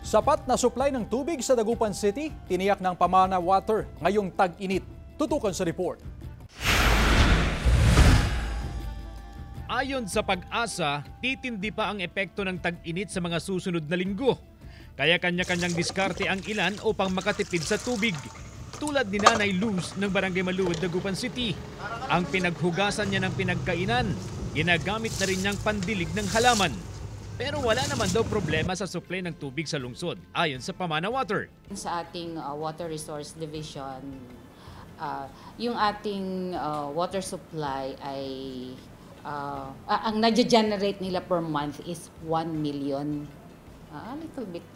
Sapat na supply ng tubig sa Dagupan City, tiniyak ng Pamana Water ngayong tag-init. Tutukan sa report. Ayon sa Pag-asa, titindi pa ang epekto ng tag-init sa mga susunod na linggo. Kaya kanya-kanyang diskarte ang ilan upang makatipid sa tubig. Tulad ni Nanay Luz ng Barangay Maluwad, Dagupan City. Ang pinaghugasan niya ng pinagkainan, ginagamit na rin niyang pandilig ng halaman. Pero wala naman daw problema sa supply ng tubig sa lungsod, ayon sa Pamana Water. Sa ating Water Resource Division, yung ating water supply ay ang nag-generate nila per month is 1 million a little bit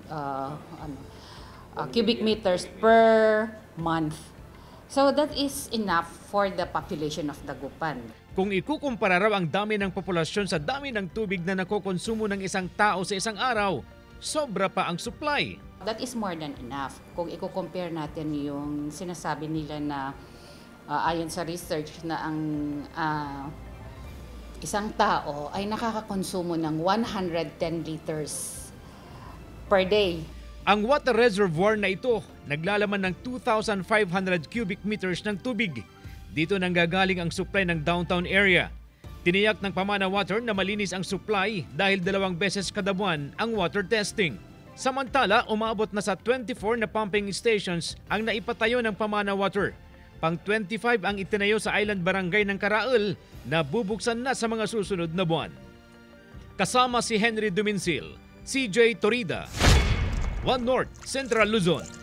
cubic meters per month. So that is enough for the population of Dagupan. Kung ikukumpara raw ang dami ng populasyon sa dami ng tubig na nakokonsumo ng isang tao sa isang araw, sobra pa ang supply. That is more than enough. Kung i-compare natin yung sinasabi nila na ayon sa research na ang isang tao ay nakakakonsumo ng 110 liters per day. Ang water reservoir na ito naglalaman ng 2,500 cubic meters ng tubig. Dito nanggagaling ang supply ng downtown area. Tiniyak ng Pamana Water na malinis ang supply dahil 2 beses kada buwan ang water testing. Samantala, umabot na sa 24 na pumping stations ang naipatayo ng Pamana Water. Pang 25 ang itinayo sa Island Barangay ng Karaal na bubuksan na sa mga susunod na buwan. Kasama si Henry Duminsil, CJ Torida, One North, Central Luzon.